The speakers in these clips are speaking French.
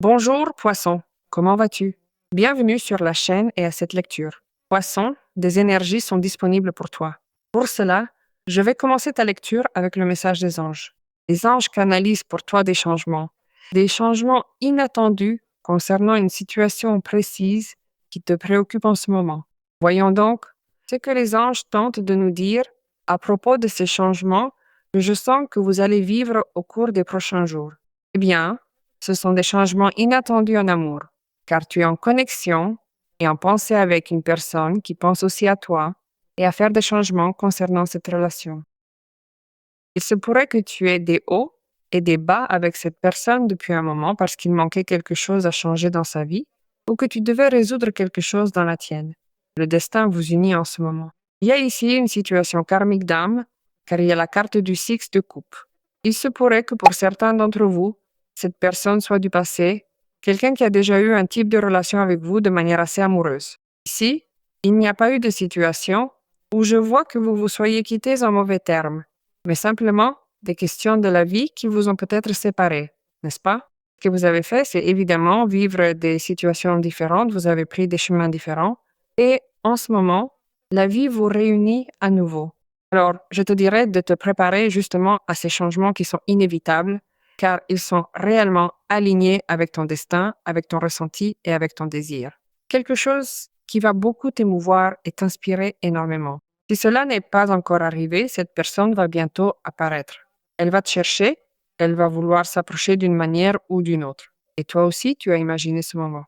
Bonjour, Poisson. Comment vas-tu? Bienvenue sur la chaîne et à cette lecture. Poisson, des énergies sont disponibles pour toi. Pour cela, je vais commencer ta lecture avec le message des anges. Les anges canalisent pour toi des changements inattendus concernant une situation précise qui te préoccupe en ce moment. Voyons donc ce que les anges tentent de nous dire à propos de ces changements que je sens que vous allez vivre au cours des prochains jours. Eh bien, ce sont des changements inattendus en amour, car tu es en connexion et en pensée avec une personne qui pense aussi à toi et à faire des changements concernant cette relation. Il se pourrait que tu aies des hauts et des bas avec cette personne depuis un moment parce qu'il manquait quelque chose à changer dans sa vie ou que tu devais résoudre quelque chose dans la tienne. Le destin vous unit en ce moment. Il y a ici une situation karmique d'âme, car il y a la carte du Six de coupe. Il se pourrait que pour certains d'entre vous, cette personne soit du passé, quelqu'un qui a déjà eu un type de relation avec vous de manière assez amoureuse. Ici, il n'y a pas eu de situation où je vois que vous vous soyez quittés en mauvais termes, mais simplement des questions de la vie qui vous ont peut-être séparés, n'est-ce pas? Ce que vous avez fait, c'est évidemment vivre des situations différentes, vous avez pris des chemins différents, et en ce moment, la vie vous réunit à nouveau. Alors, je te dirais de te préparer justement à ces changements qui sont inévitables, car ils sont réellement alignés avec ton destin, avec ton ressenti et avec ton désir. Quelque chose qui va beaucoup t'émouvoir et t'inspirer énormément. Si cela n'est pas encore arrivé, cette personne va bientôt apparaître. Elle va te chercher, elle va vouloir s'approcher d'une manière ou d'une autre. Et toi aussi, tu as imaginé ce moment.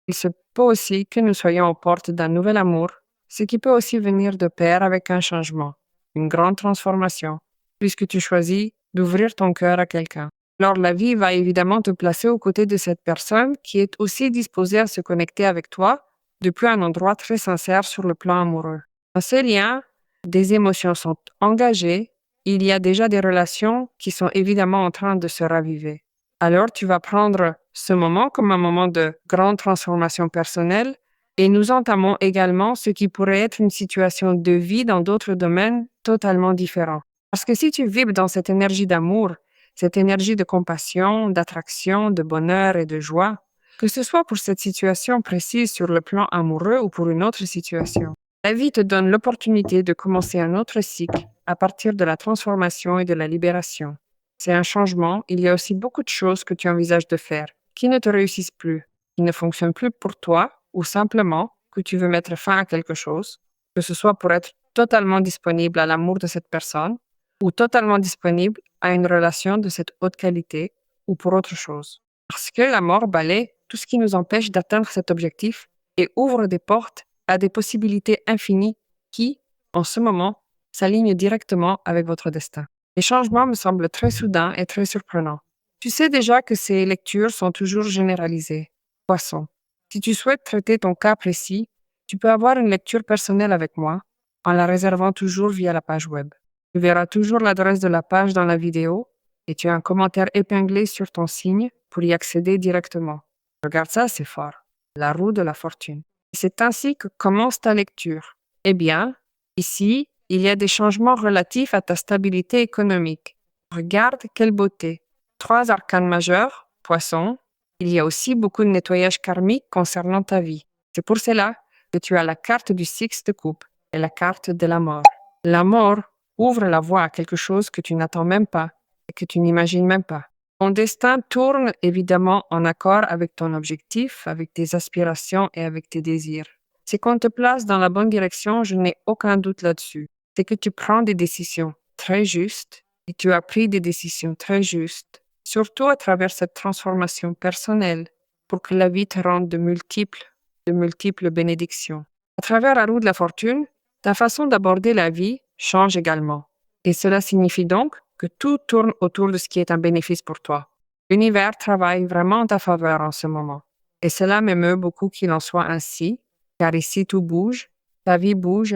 Il se peut aussi que nous soyons aux portes d'un nouvel amour, ce qui peut aussi venir de pair avec un changement, une grande transformation, puisque tu choisis d'ouvrir ton cœur à quelqu'un. Alors la vie va évidemment te placer aux côtés de cette personne qui est aussi disposée à se connecter avec toi depuis un endroit très sincère sur le plan amoureux. Dans ces liens, des émotions sont engagées, il y a déjà des relations qui sont évidemment en train de se raviver. Alors, tu vas prendre ce moment comme un moment de grande transformation personnelle et nous entamons également ce qui pourrait être une situation de vie dans d'autres domaines totalement différents. Parce que si tu vibres dans cette énergie d'amour, cette énergie de compassion, d'attraction, de bonheur et de joie, que ce soit pour cette situation précise sur le plan amoureux ou pour une autre situation, la vie te donne l'opportunité de commencer un autre cycle à partir de la transformation et de la libération. C'est un changement, il y a aussi beaucoup de choses que tu envisages de faire qui ne te réussissent plus, qui ne fonctionnent plus pour toi ou simplement que tu veux mettre fin à quelque chose, que ce soit pour être totalement disponible à l'amour de cette personne ou totalement disponible à une relation de cette haute qualité ou pour autre chose. Parce que la mort balaie tout ce qui nous empêche d'atteindre cet objectif et ouvre des portes à des possibilités infinies qui, en ce moment, s'alignent directement avec votre destin. Les changements me semblent très soudains et très surprenants. Tu sais déjà que ces lectures sont toujours généralisées. Poisson. Si tu souhaites traiter ton cas précis, tu peux avoir une lecture personnelle avec moi en la réservant toujours via la page web. Tu verras toujours l'adresse de la page dans la vidéo et tu as un commentaire épinglé sur ton signe pour y accéder directement. Regarde ça, c'est fort. La roue de la fortune. C'est ainsi que commence ta lecture. Eh bien, ici, il y a des changements relatifs à ta stabilité économique. Regarde quelle beauté. 3 arcanes majeurs, Poisson. Il y a aussi beaucoup de nettoyage karmique concernant ta vie. C'est pour cela que tu as la carte du Six de coupe et la carte de la mort. La mort ouvre la voie à quelque chose que tu n'attends même pas et que tu n'imagines même pas. Ton destin tourne évidemment en accord avec ton objectif, avec tes aspirations et avec tes désirs. C'est qu'on te place dans la bonne direction, je n'ai aucun doute là-dessus. C'est que tu prends des décisions très justes et tu as pris des décisions très justes, surtout à travers cette transformation personnelle pour que la vie te rende de multiples bénédictions. À travers la roue de la fortune, ta façon d'aborder la vie change également. Et cela signifie donc que tout tourne autour de ce qui est un bénéfice pour toi. L'univers travaille vraiment en ta faveur en ce moment. Et cela m'émeut beaucoup qu'il en soit ainsi, car ici tout bouge, ta vie bouge,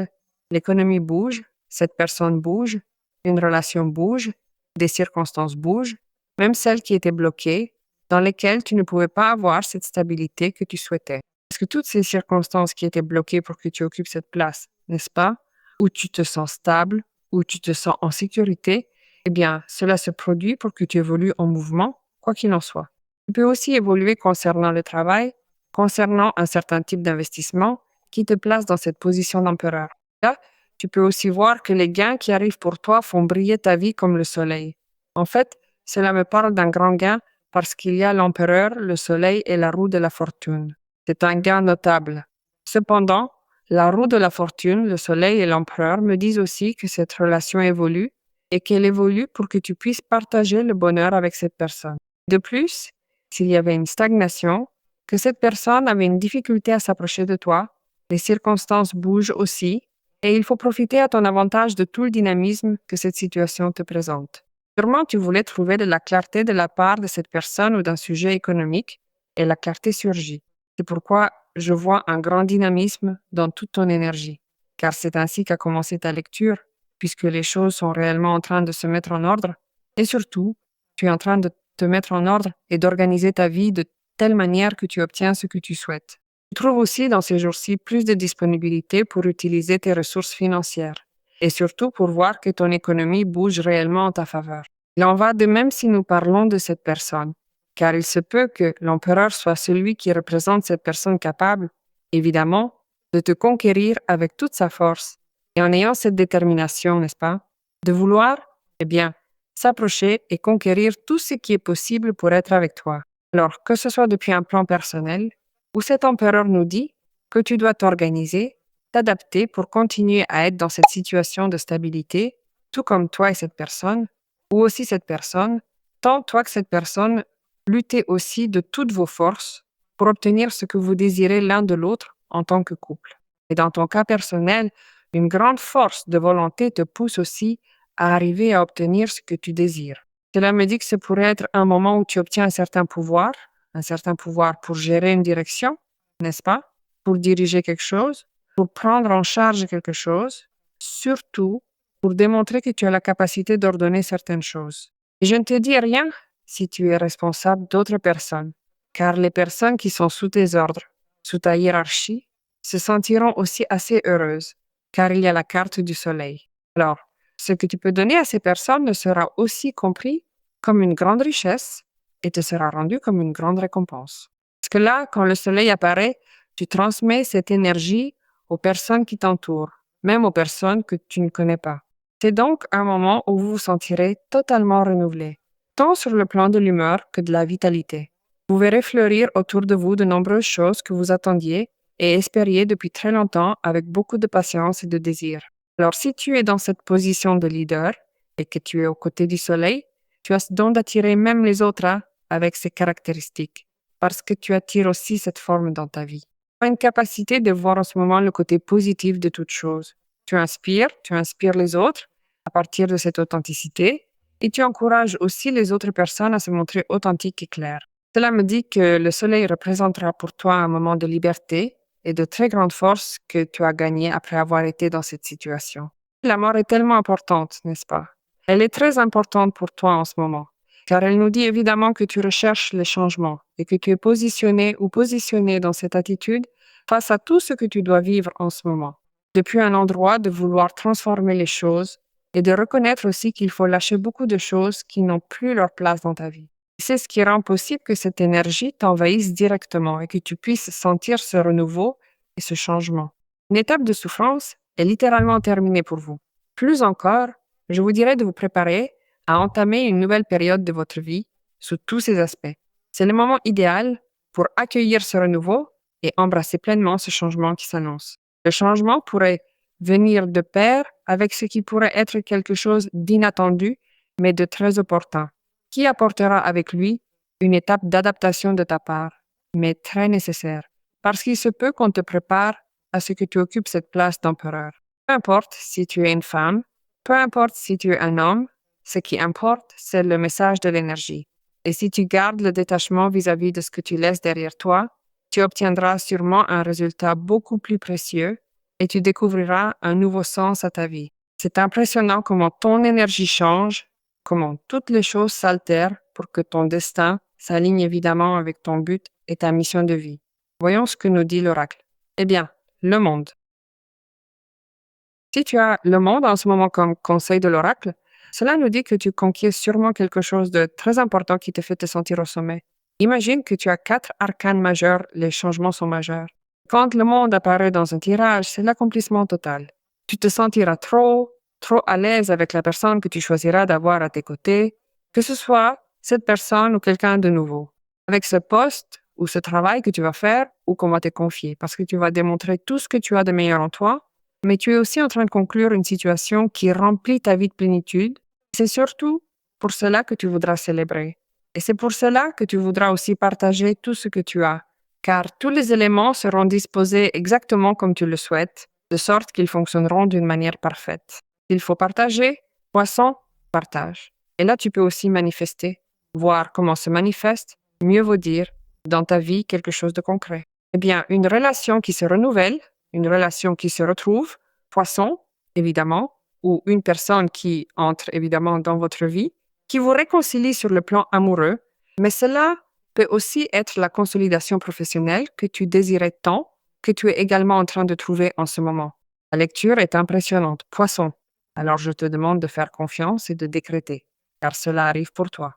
l'économie bouge, cette personne bouge, une relation bouge, des circonstances bougent, même celles qui étaient bloquées, dans lesquelles tu ne pouvais pas avoir cette stabilité que tu souhaitais. Parce que toutes ces circonstances qui étaient bloquées pour que tu occupes cette place, n'est-ce pas, où tu te sens stable, où tu te sens en sécurité, eh bien, cela se produit pour que tu évolues en mouvement, quoi qu'il en soit. Tu peux aussi évoluer concernant le travail, concernant un certain type d'investissement qui te place dans cette position d'empereur. Là, tu peux aussi voir que les gains qui arrivent pour toi font briller ta vie comme le soleil. En fait, cela me parle d'un grand gain parce qu'il y a l'empereur, le soleil et la roue de la fortune. C'est un gain notable. Cependant, la roue de la fortune, le soleil et l'empereur me disent aussi que cette relation évolue et qu'elle évolue pour que tu puisses partager le bonheur avec cette personne. De plus, s'il y avait une stagnation, que cette personne avait une difficulté à s'approcher de toi, les circonstances bougent aussi et il faut profiter à ton avantage de tout le dynamisme que cette situation te présente. Sûrement, tu voulais trouver de la clarté de la part de cette personne ou d'un sujet économique et la clarté surgit. C'est pourquoi je vois un grand dynamisme dans toute ton énergie, car c'est ainsi qu'a commencé ta lecture, puisque les choses sont réellement en train de se mettre en ordre et surtout, tu es en train de te mettre en ordre et d'organiser ta vie de telle manière que tu obtiens ce que tu souhaites. Tu trouves aussi dans ces jours-ci plus de disponibilité pour utiliser tes ressources financières et surtout pour voir que ton économie bouge réellement en ta faveur. Il en va de même si nous parlons de cette personne, car il se peut que l'empereur soit celui qui représente cette personne capable, évidemment, de te conquérir avec toute sa force et en ayant cette détermination, n'est-ce pas, de vouloir, eh bien, s'approcher et conquérir tout ce qui est possible pour être avec toi. Alors, que ce soit depuis un plan personnel, où cet empereur nous dit que tu dois t'organiser, t'adapter pour continuer à être dans cette situation de stabilité, tout comme toi et cette personne, ou aussi cette personne, tant toi que cette personne, luttez aussi de toutes vos forces pour obtenir ce que vous désirez l'un de l'autre en tant que couple. Et dans ton cas personnel, une grande force de volonté te pousse aussi à arriver à obtenir ce que tu désires. Cela me dit que ce pourrait être un moment où tu obtiens un certain pouvoir pour gérer une direction, n'est-ce pas? Pour diriger quelque chose, pour prendre en charge quelque chose, surtout pour démontrer que tu as la capacité d'ordonner certaines choses. Et je ne te dis rien si tu es responsable d'autres personnes, car les personnes qui sont sous tes ordres, sous ta hiérarchie, se sentiront aussi assez heureuses, car il y a la carte du soleil. Alors, ce que tu peux donner à ces personnes ne sera aussi compris comme une grande richesse et te sera rendu comme une grande récompense. Parce que là, quand le soleil apparaît, tu transmets cette énergie aux personnes qui t'entourent, même aux personnes que tu ne connais pas. C'est donc un moment où vous vous sentirez totalement renouvelé, tant sur le plan de l'humeur que de la vitalité. Vous verrez fleurir autour de vous de nombreuses choses que vous attendiez et espériez depuis très longtemps avec beaucoup de patience et de désir. Alors, si tu es dans cette position de leader et que tu es aux côtés du soleil, tu as ce don d'attirer même les autres avec ces caractéristiques, parce que tu attires aussi cette forme dans ta vie. Tu as une capacité de voir en ce moment le côté positif de toute chose. Tu inspires les autres à partir de cette authenticité et tu encourages aussi les autres personnes à se montrer authentiques et claires. Cela me dit que le soleil représentera pour toi un moment de liberté et de très grande force que tu as gagné après avoir été dans cette situation. La mort est tellement importante, n'est-ce pas? Elle est très importante pour toi en ce moment, car elle nous dit évidemment que tu recherches les changements et que tu es positionné ou positionnée dans cette attitude face à tout ce que tu dois vivre en ce moment. Depuis un endroit de vouloir transformer les choses et de reconnaître aussi qu'il faut lâcher beaucoup de choses qui n'ont plus leur place dans ta vie. C'est ce qui rend possible que cette énergie t'envahisse directement et que tu puisses sentir ce renouveau et ce changement. Une étape de souffrance est littéralement terminée pour vous. Plus encore, je vous dirais de vous préparer à entamer une nouvelle période de votre vie sous tous ses aspects. C'est le moment idéal pour accueillir ce renouveau et embrasser pleinement ce changement qui s'annonce. Le changement pourrait venir de pair avec ce qui pourrait être quelque chose d'inattendu, mais de très opportun, qui apportera avec lui une étape d'adaptation de ta part, mais très nécessaire, parce qu'il se peut qu'on te prépare à ce que tu occupes cette place d'empereur. Peu importe si tu es une femme, peu importe si tu es un homme, ce qui importe, c'est le message de l'énergie. Et si tu gardes le détachement vis-à-vis de ce que tu laisses derrière toi, tu obtiendras sûrement un résultat beaucoup plus précieux et tu découvriras un nouveau sens à ta vie. C'est impressionnant comment ton énergie change, comment toutes les choses s'altèrent pour que ton destin s'aligne évidemment avec ton but et ta mission de vie. Voyons ce que nous dit l'oracle. Eh bien, le monde. Si tu as le monde en ce moment comme conseil de l'oracle, cela nous dit que tu conquiers sûrement quelque chose de très important qui te fait te sentir au sommet. Imagine que tu as 4 arcanes majeurs, les changements sont majeurs. Quand le monde apparaît dans un tirage, c'est l'accomplissement total. Tu te sentiras trop à l'aise avec la personne que tu choisiras d'avoir à tes côtés, que ce soit cette personne ou quelqu'un de nouveau. Avec ce poste ou ce travail que tu vas faire ou qu'on va te confier, parce que tu vas démontrer tout ce que tu as de meilleur en toi, mais tu es aussi en train de conclure une situation qui remplit ta vie de plénitude. C'est surtout pour cela que tu voudras célébrer. Et c'est pour cela que tu voudras aussi partager tout ce que tu as, car tous les éléments seront disposés exactement comme tu le souhaites, de sorte qu'ils fonctionneront d'une manière parfaite. Il faut partager, poisson, partage. Et là, tu peux aussi manifester, voir comment se manifeste, mieux vaut dire, dans ta vie quelque chose de concret. Eh bien, une relation qui se renouvelle, une relation qui se retrouve, poisson, évidemment, ou une personne qui entre évidemment dans votre vie, qui vous réconcilie sur le plan amoureux, mais cela peut aussi être la consolidation professionnelle que tu désirais tant, que tu es également en train de trouver en ce moment. La lecture est impressionnante, poisson. Alors je te demande de faire confiance et de décréter, car cela arrive pour toi.